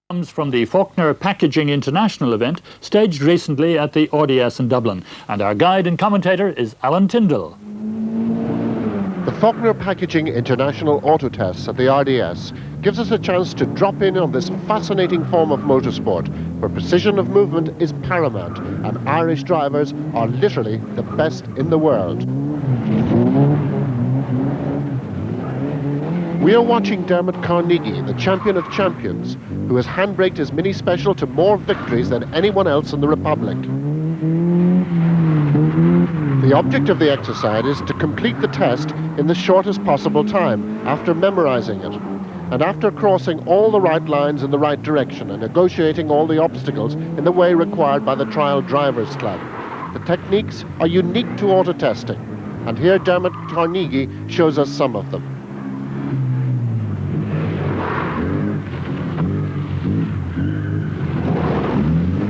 Comes from the Faulkner Packaging International event staged recently at the RDS in Dublin. And our guide and commentator is Alan Tyndall. The Faulkner Packaging International Autotest at the RDS gives us a chance to drop in on this fascinating form of motorsport, where precision of movement is paramount and Irish drivers are literally the best in the world. We are watching Dermot Carnegie, the champion of champions, who has handbraked his Mini Special to more victories than anyone else in the Republic. The object of the exercise is to complete the test in the shortest possible time, after memorizing it, and after crossing all the right lines in the right direction and negotiating all the obstacles in the way required by the Trial Drivers Club. The techniques are unique to auto testing, and here Dermot Carnegie shows us some of them.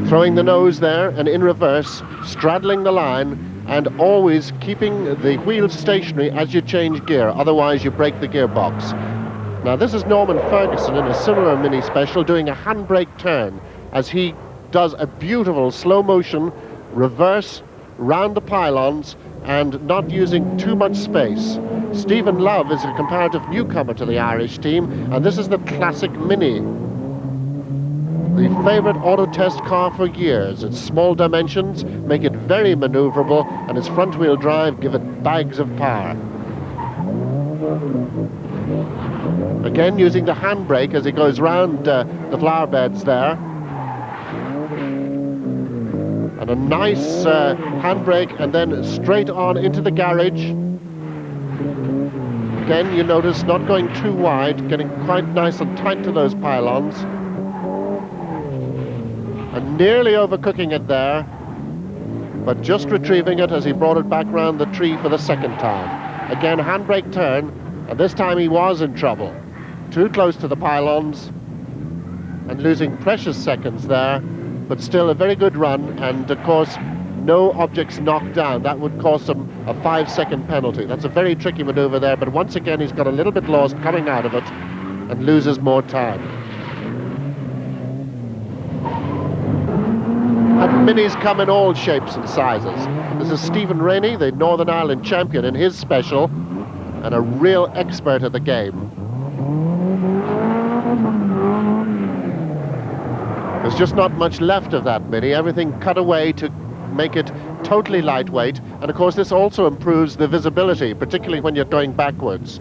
Throwing the nose there and in reverse, straddling the line, and always keeping the wheels stationary as you change gear, otherwise you break the gearbox. Now this is Norman Ferguson in a similar Mini Special doing a handbrake turn as he does a beautiful slow motion reverse round the pylons and not using too much space. Stephen Love is a comparative newcomer to the Irish team, and this is the classic Mini. The favourite auto test car for years. Its small dimensions make it very manoeuvrable, and its front-wheel drive give it bags of power. Again, using the handbrake as he goes round the flower beds there. And a nice handbrake, and then straight on into the garage. Again, you notice not going too wide, getting quite nice and tight to those pylons. And nearly overcooking it there, but just retrieving it as he brought it back round the tree for the second time. Again, handbrake turn, and this time he was in trouble. Too close to the pylons and losing precious seconds there, but still a very good run, and of course no objects knocked down. That would cost him a 5-second penalty. That's a very tricky maneuver there, but once again he's got a little bit lost coming out of it and loses more time. And Minis come in all shapes and sizes. This is Stephen Rainey, the Northern Ireland champion in his special, and a real expert at the game. There's just not much left of that Mini, everything cut away to make it totally lightweight, and of course this also improves the visibility, particularly when you're going backwards.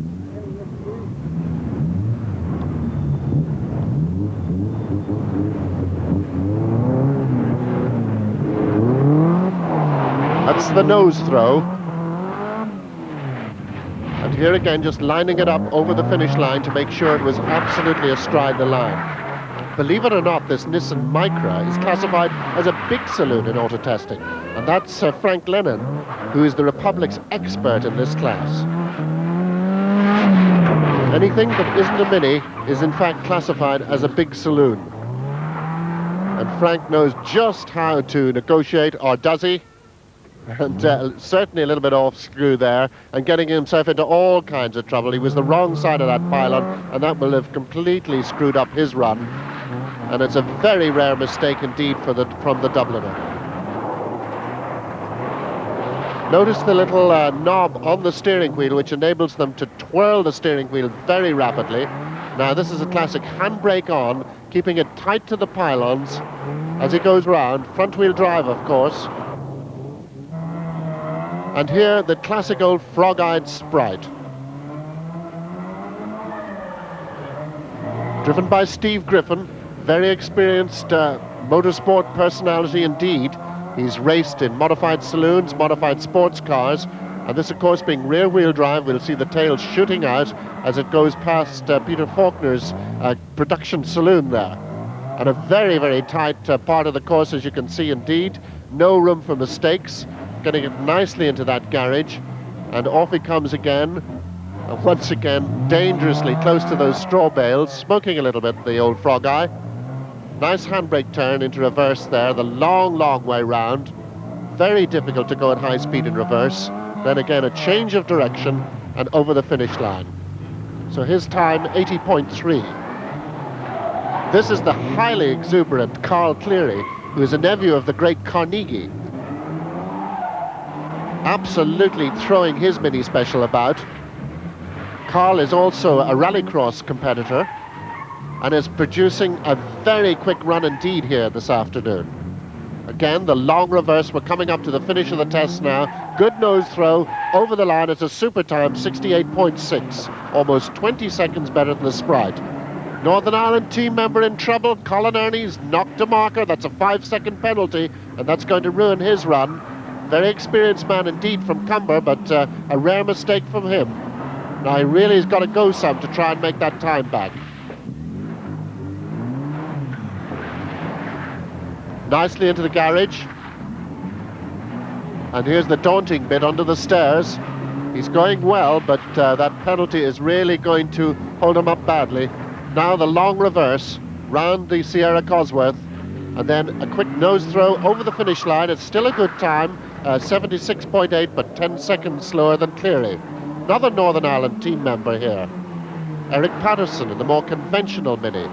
That's the nose throw. And here again, just lining it up over the finish line to make sure it was absolutely astride the line. Believe it or not, this Nissan Micra is classified as a big saloon in auto testing. And that's Frank Lennon, who is the Republic's expert in this class. Anything that isn't a Mini is in fact classified as a big saloon. And Frank knows just how to negotiate, or does he? And certainly a little bit off screw there, and getting himself into all kinds of trouble. He was the wrong side of that pylon, and that will have completely screwed up his run. And it's a very rare mistake indeed from the Dubliner. Notice the little knob on the steering wheel, which enables them to twirl the steering wheel very rapidly. Now this is a classic handbrake on, keeping it tight to the pylons as it goes round. Front wheel drive, of course. And here, the classic old frog-eyed Sprite. Driven by Steve Griffin, very experienced motorsport personality indeed. He's raced in modified saloons, modified sports cars, and this, of course, being rear-wheel drive, we'll see the tail shooting out as it goes past Peter Faulkner's production saloon there. And a very, very tight part of the course, as you can see indeed. No room for mistakes. Getting it nicely into that garage, and off he comes again, and once again dangerously close to those straw bales, smoking a little bit, the old frog eye. Nice handbrake turn into reverse there, the long way round. Very difficult to go at high speed in reverse. Then again a change of direction and over the finish line. So his time 80.3. This is the highly exuberant Carl Cleary, who is a nephew of the great Carnegie. Absolutely throwing his mini special about. Carl is also a rallycross competitor and is producing a very quick run indeed here this afternoon. Again, the long reverse. We're coming up to the finish of the test now. Good nose throw over the line. It's a super time, 68.6, almost 20 seconds better than the Sprite. Northern Ireland team member in trouble. Colin Ernie's knocked a marker. That's a 5-second penalty, and that's going to ruin his run. Very experienced man indeed from Cumber, but a rare mistake from him. Now he really has got to go some to try and make that time back. Nicely into the garage. And here's the daunting bit under the stairs. He's going well, but that penalty is really going to hold him up badly. Now the long reverse round the Sierra Cosworth, and then a quick nose throw over the finish line. It's still a good time, 76.8, but 10 seconds slower than Cleary. Another Northern Ireland team member here, Eric Patterson, in the more conventional mini.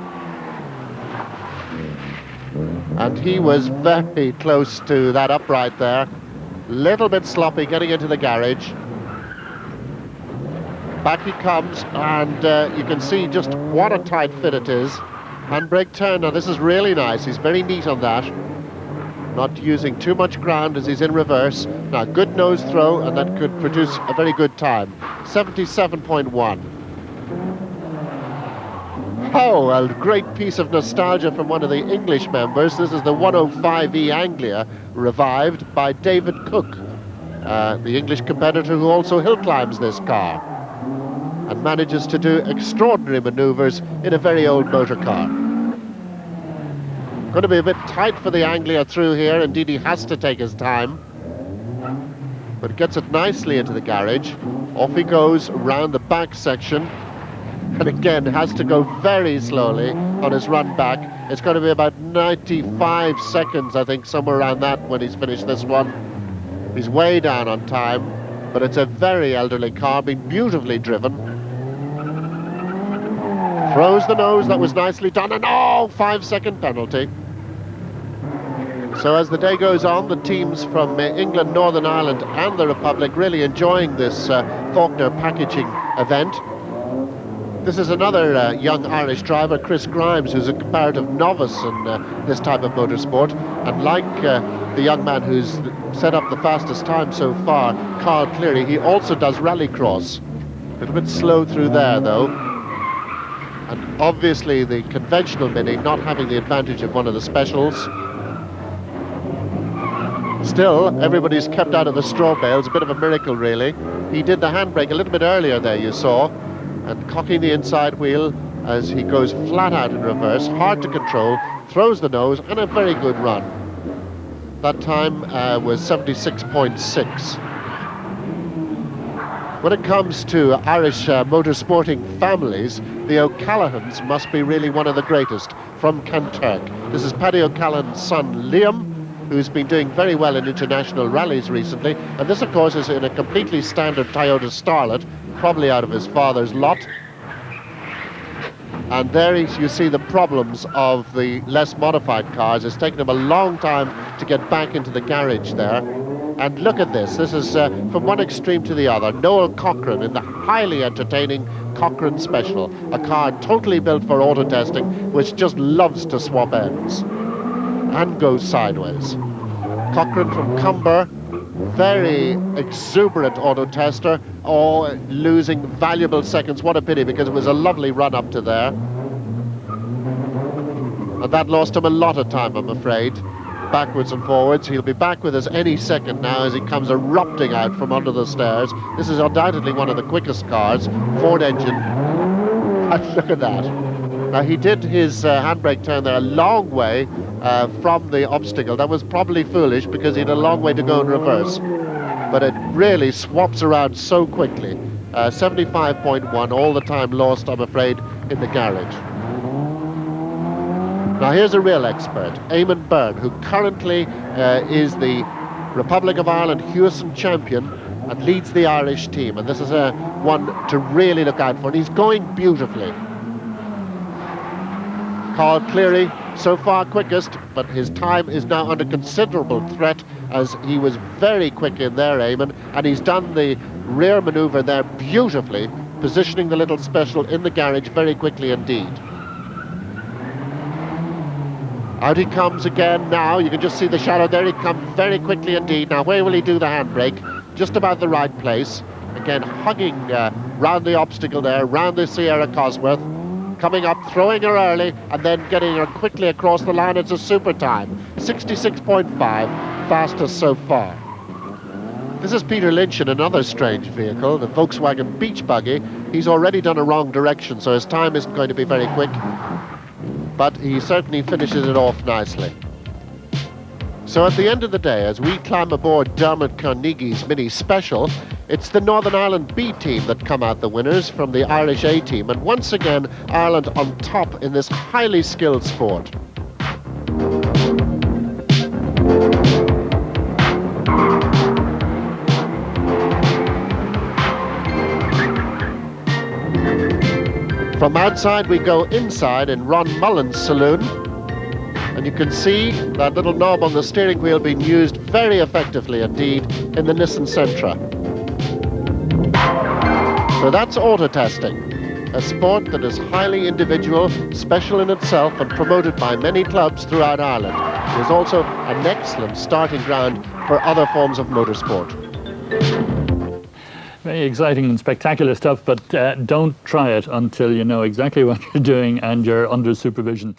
And he was very close to that upright there. Little bit sloppy getting into the garage. Back he comes, and you can see just what a tight fit it is. Handbrake turn. Now this is really nice. He's very neat on that. Not using too much ground as he's in reverse. Now good nose throw, and that could produce a very good time. 77.1. Oh, a great piece of nostalgia from one of the English members. This is the 105E Anglia, revived by David Cook, the English competitor who also hill climbs this car and manages to do extraordinary maneuvers in a very old motor car. Going to be a bit tight for the Anglia through here. Indeed, he has to take his time, but gets it nicely into the garage. Off he goes around the back section. And again, has to go very slowly on his run back. It's going to be about 95 seconds, I think, somewhere around that when he's finished this one. He's way down on time, but it's a very elderly car, being beautifully driven. Throws the nose, that was nicely done, and oh, 5-second penalty. So as the day goes on, the teams from England, Northern Ireland and the Republic really enjoying this Faulkner packaging event. This is another young Irish driver, Chris Grimes, who's a comparative novice in this type of motorsport. And like the young man who's set up the fastest time so far, Carl Cleary, he also does rallycross. A little bit slow through there, though. And obviously the conventional mini not having the advantage of one of the specials. Still, everybody's kept out of the straw bales. A bit of a miracle, really. He did the handbrake a little bit earlier there, you saw. And cocking the inside wheel as he goes flat out in reverse, hard to control, throws the nose, and a very good run. That time was 76.6. When it comes to Irish motorsporting families, the O'Callaghan's must be really one of the greatest, from Kanturk. This is Paddy O'Callaghan's son, Liam, who's been doing very well in international rallies recently. And this, of course, is in a completely standard Toyota Starlet, probably out of his father's lot. And there you see the problems of the less modified cars. It's taken him a long time to get back into the garage there. And look at this. This is from one extreme to the other. Noel Cochrane in the highly entertaining Cochrane Special, a car totally built for auto testing, which just loves to swap ends and go sideways. Cochrane from Cumber, very exuberant auto tester, losing valuable seconds. What a pity, because it was a lovely run up to there. And that lost him a lot of time, I'm afraid. Backwards and forwards. He'll be back with us any second now as he comes erupting out from under the stairs. This is undoubtedly one of the quickest cars, Ford engine. And look at that. Now, he did his handbrake turn there a long way from the obstacle. That was probably foolish because he had a long way to go in reverse. But it really swaps around so quickly. 75.1, all the time lost, I'm afraid, in the garage. Now, here's a real expert, Eamon Byrne, who currently is the Republic of Ireland Hewison champion and leads the Irish team. And this is one to really look out for. And he's going beautifully. Carl Cleary, so far quickest, but his time is now under considerable threat as he was very quick in there, Eamon, and he's done the rear manoeuvre there beautifully, positioning the little special in the garage very quickly indeed. Out he comes again now. You can just see the shadow there. He comes very quickly indeed. Now, where will he do the handbrake? Just about the right place. Again, hugging round the obstacle there, round the Sierra Cosworth. Coming up, throwing her early, and then getting her quickly across the line. It's a super time. 66.5, fastest so far. This is Peter Lynch in another strange vehicle, the Volkswagen Beach Buggy. He's already done a wrong direction, so his time isn't going to be very quick. But he certainly finishes it off nicely. So at the end of the day, as we climb aboard Dermot Carnegie's Mini Special, it's the Northern Ireland B team that come out the winners from the Irish A team, and once again Ireland on top in this highly skilled sport. From outside we go inside in Ron Mullen's saloon, and you can see that little knob on the steering wheel being used very effectively indeed in the Nissan Sentra. So that's auto testing, a sport that is highly individual, special in itself, and promoted by many clubs throughout Ireland. It is also an excellent starting ground for other forms of motorsport. Very exciting and spectacular stuff, but don't try it until you know exactly what you're doing and you're under supervision.